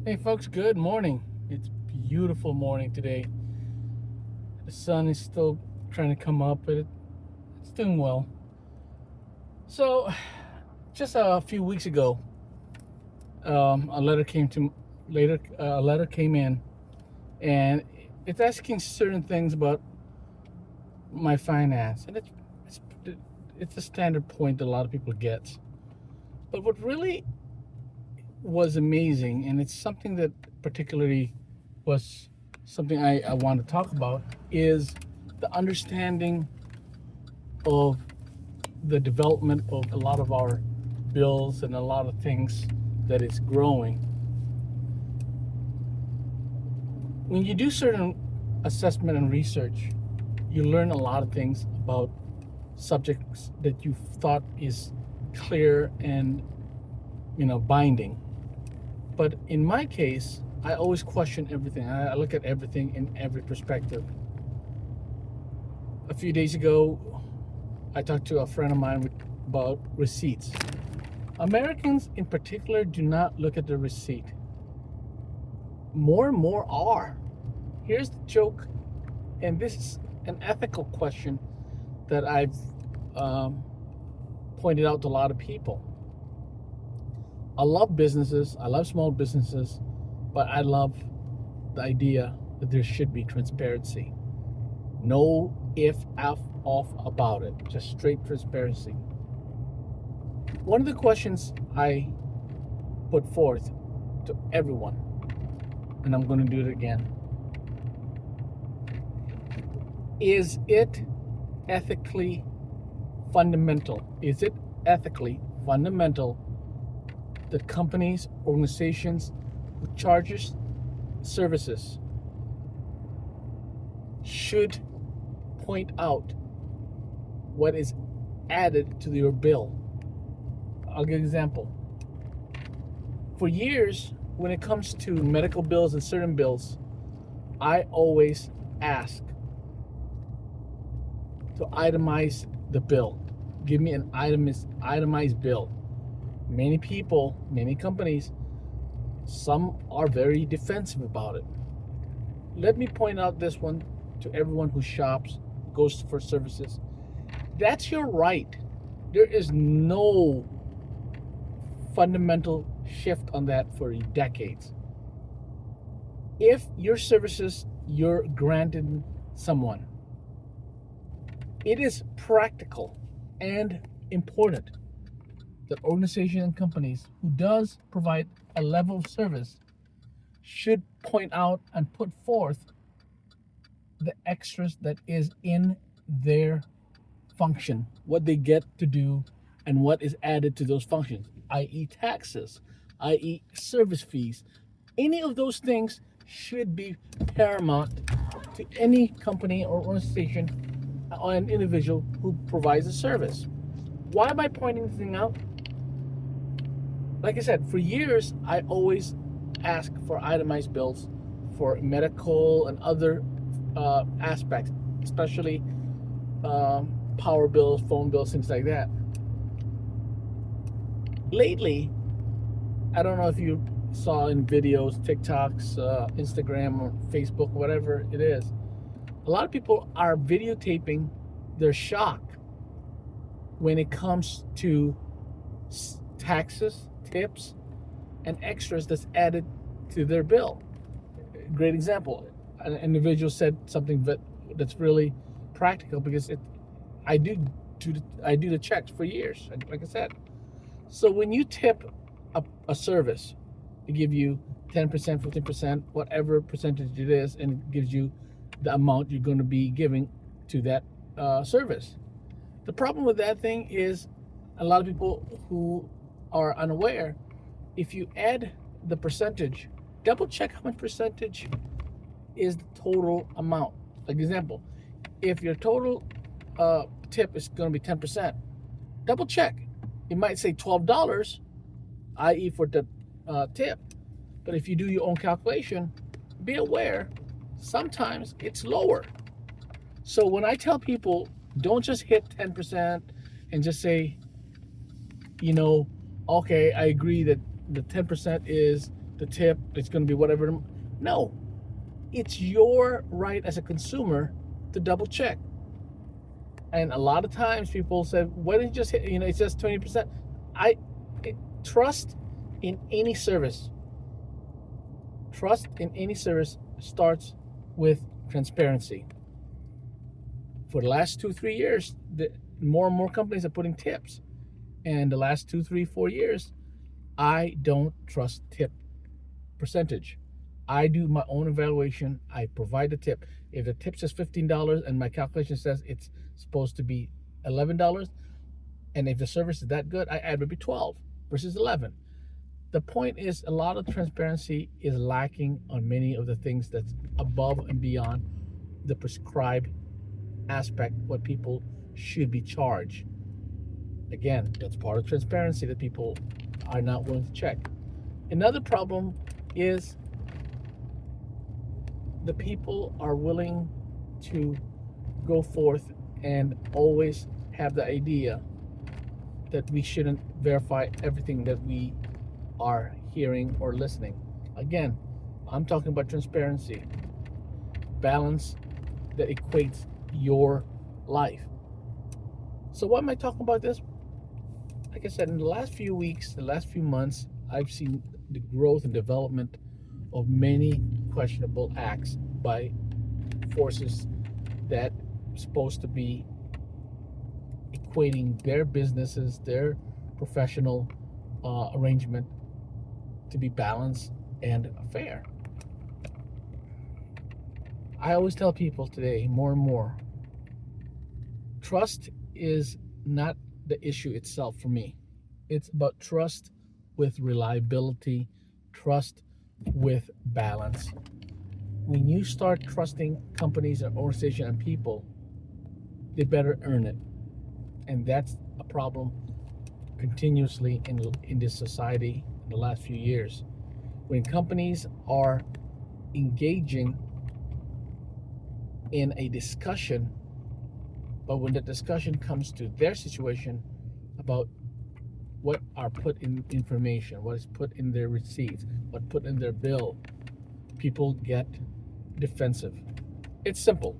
Hey folks, good morning. It's beautiful morning today. The sun is still trying to come up, but it's doing well. So, just a few weeks ago, a letter came to later. A letter came in, and it's asking certain things about my finance, and it's it's a standard point that a lot of people get. But what really was amazing, and it's something that particularly was something I want to talk about, is the understanding of the development of a lot of our bills and a lot of things that is growing. When you do certain assessment and research, you learn a lot of things about subjects that you thought is clear and binding. But in my case, I always question everything. I look at everything in every perspective. A few days ago, I talked to a friend of mine about receipts. Americans in particular do not look at the receipt. More and more are. Here's the joke, and this is an ethical question that I've pointed out to a lot of people. I love businesses, I love small businesses, but I love the idea that there should be transparency. No if, off about it, just straight transparency. One of the questions I put forth to everyone, and I'm going to do it again, is it ethically fundamental? Is it ethically fundamental that companies, organizations who charges services should point out what is added to your bill? I'll give an example. For years, when it comes to medical bills and certain bills, I always ask to itemize the bill. Give me an itemized bill. Many people, many companies, some are very defensive about it. Let me point out this one to everyone who shops, goes for services. That's your right. There is no fundamental shift on that for decades. If your services you're granted someone, it is practical and important that organizations and companies who does provide a level of service should point out and put forth the extras that is in their function, what they get to do, and what is added to those functions, i.e. taxes, i.e. service fees. Any of those things should be paramount to any company or organization or an individual who provides a service. Why am I pointing this thing out? Like I said, for years, I always ask for itemized bills for medical and other aspects, especially power bills, phone bills, things like that. Lately, I don't know if you saw in videos, TikToks, Instagram, or Facebook, whatever it is, a lot of people are videotaping their shock when it comes to taxes, tips, and extras that's added to their bill. Great example. An individual said something that's really practical because I do the checks for years, like I said. So when you tip a service, it gives you 10%, 15%, whatever percentage it is, and it gives you the amount you're going to be giving to that service. The problem with that thing is a lot of people who are unaware, if you add the percentage, double check how much percentage is the total amount. Like example, if your total tip is going to be 10%, double check. It might say $12, i.e. for the tip. But if you do your own calculation, be aware, sometimes it's lower. So when I tell people, don't just hit 10% and just say, okay, I agree that the 10% is the tip, it's going to be whatever. No, it's your right as a consumer to double check. And a lot of times people say, "Why didn't you just hit? It's just 20%." I trust in any service. Trust in any service starts with transparency. For the last 2-3 years, more and more companies are putting tips. And the last 2-3-4 years, I don't trust tip percentage. I do my own evaluation. I provide the tip. If the tip says $15 and my calculation says it's supposed to be $11, and if the service is that good, I add maybe 12 versus 11. The point is, a lot of transparency is lacking on many of the things that's above and beyond the prescribed aspect, what people should be charged. Again, that's part of transparency that people are not willing to check. Another problem is the people are willing to go forth and always have the idea that we shouldn't verify everything that we are hearing or listening. Again, I'm talking about transparency, balance that equates your life. So why am I talking about this? Like I said, in the last few weeks, the last few months, I've seen the growth and development of many questionable acts by forces that are supposed to be equating their businesses, their professional arrangement to be balanced and fair. I always tell people today, more and more, trust is not the issue itself for me. It's about trust with reliability, trust with balance. When you start trusting companies and organizations and people, they better earn it. And that's a problem continuously in this society in the last few years. When companies are engaging in a discussion, but when the discussion comes to their situation about what are put in information, what is put in their receipts, what put in their bill, people get defensive. It's simple.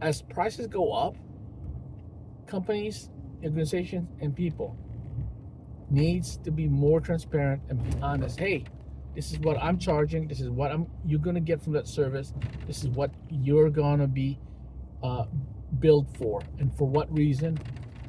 As prices go up, companies, organizations, and people needs to be more transparent and be honest. Hey, this is what I'm charging. This is what you're gonna get from that service. This is what you're gonna be billed for, and for what reason.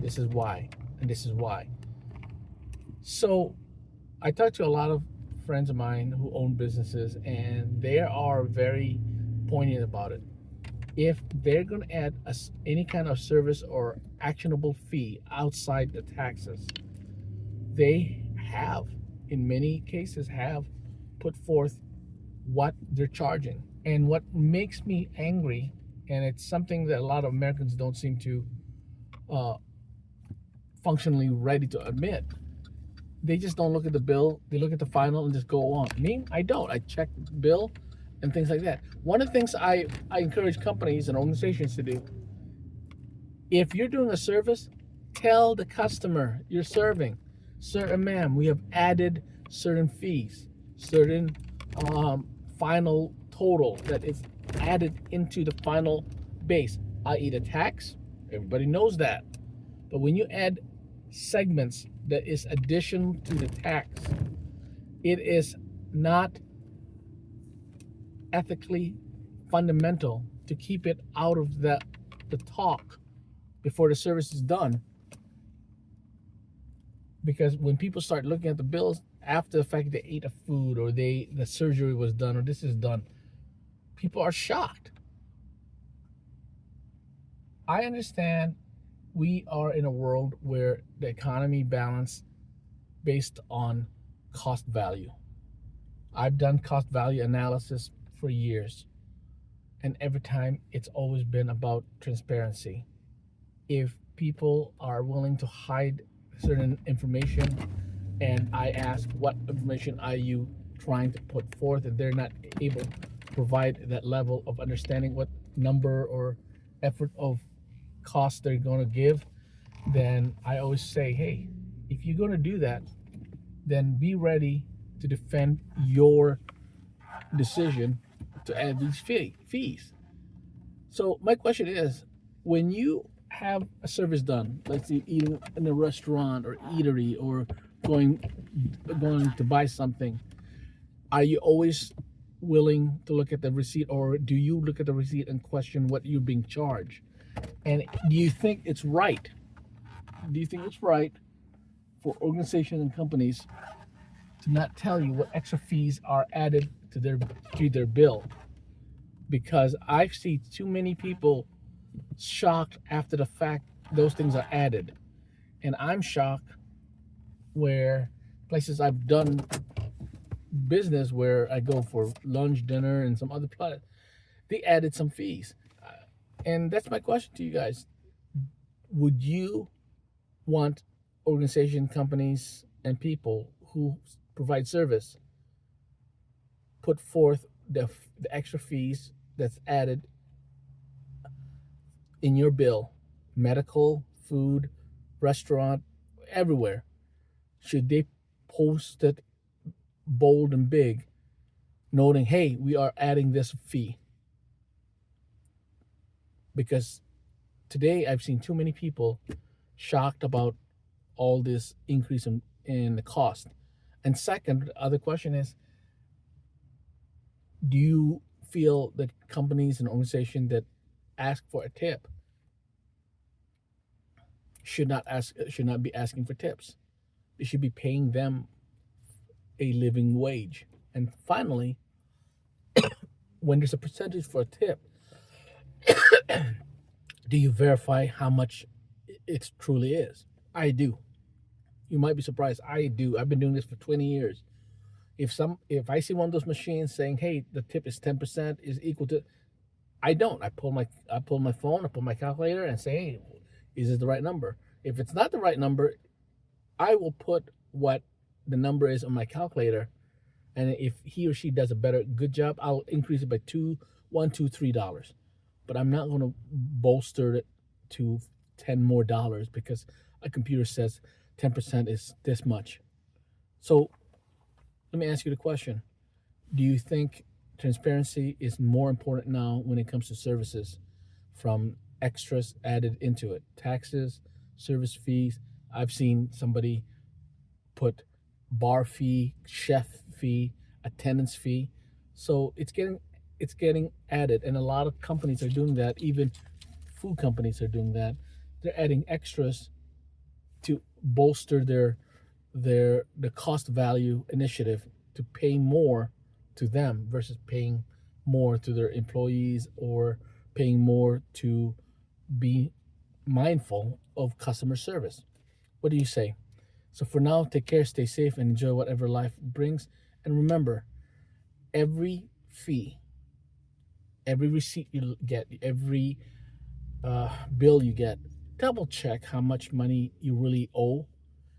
This is why, and this is why. So, I talked to a lot of friends of mine who own businesses, and they are very poignant about it. If they're going to add any kind of service or actionable fee outside the taxes, they have, in many cases, have put forth what they're charging. And what makes me angry, and it's something that a lot of Americans don't seem to functionally ready to admit, they just don't look at the bill. They look at the final and just go on. Me, I don't. I check the bill and things like that. One of the things I encourage companies and organizations to do, if you're doing a service, tell the customer you're serving, sir and ma'am, we have added certain fees, certain final total that is added into the final base, i.e. the tax. Everybody knows that. But when you add segments that is addition to the tax, it is not ethically fundamental to keep it out of the talk before the service is done. Because when people start looking at the bills after the fact they ate a food or the surgery was done or this is done, people are shocked. I understand we are in a world where the economy balanced based on cost value. I've done cost value analysis for years, and every time it's always been about transparency. If people are willing to hide certain information and I ask what information are you trying to put forth, and they're not able to provide that level of understanding what number or effort of cost they're going to give, then I always say, hey, if you're going to do that, then be ready to defend your decision to add these fees. So my question is, when you have a service done, let's say eating in a restaurant or eatery or going going to buy something, are you always willing to look at the receipt, or do you look at the receipt and question what you're being charged? And do you think it's right? Do you think it's right for organizations and companies to not tell you what extra fees are added to their bill? Because I've seen too many people shocked after the fact those things are added. And I'm shocked where places I've done business where I go for lunch, dinner, and some other place, they added some fees. And that's my question to you guys. Would you want organization, companies, and people who provide service put forth the extra fees that's added in your bill, medical, food, restaurant, everywhere? Should they post it bold and big, noting, hey, we are adding this fee? Because today I've seen too many people shocked about all this increase in the cost. And second, the other question is, do you feel that companies and organizations that ask for a tip should not be asking for tips? They should be paying them a living wage. And finally, when there's a percentage for a tip, do you verify how much it truly is? I do. You might be surprised. I do. I've been doing this for 20 years. If I see one of those machines saying, "Hey, the tip is 10% is equal to," I don't. I pull my phone, I pull my calculator, and say, "Hey, is it the right number?" If it's not the right number, I will put what the number is on my calculator, and if he or she does a good job, I'll increase it by $1, $2, $3. But I'm not going to bolster it to $10 more because a computer says 10% is this much. So let me ask you the question: do you think transparency is more important now when it comes to services, from extras added into it, taxes, service fees? I've seen somebody put bar fee, chef fee, attendance fee. So it's getting added, and a lot of companies are doing that. Even food companies are doing that. They're adding extras to bolster the cost value initiative, to pay more to them versus paying more to their employees, or paying more to be mindful of customer service. What do you say? So for now, take care, stay safe, and enjoy whatever life brings. And remember, every fee, every receipt you get, every bill you get, double check how much money you really owe.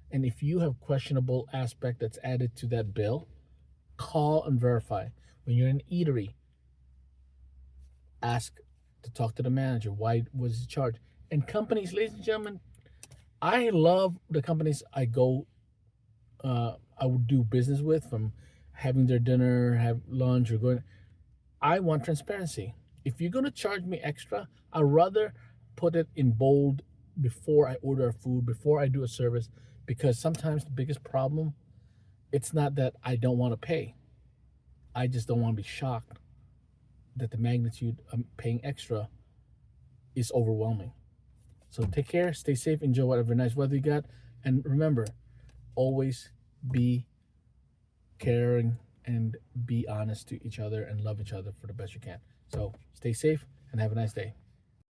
And if you have questionable aspect that's added to that bill, call and verify. When you're in an eatery, ask to talk to the manager. Why was he charged? And companies, ladies and gentlemen, I love the companies I would do business with, from having their dinner, have lunch, or going. I want transparency. If you're going to charge me extra, I'd rather put it in bold before I order a food, before I do a service, because sometimes the biggest problem, it's not that I don't want to pay. I just don't want to be shocked that the magnitude of paying extra is overwhelming. So take care, stay safe, enjoy whatever nice weather you got, and remember, always be caring and be honest to each other and love each other for the best you can. So stay safe and have a nice day.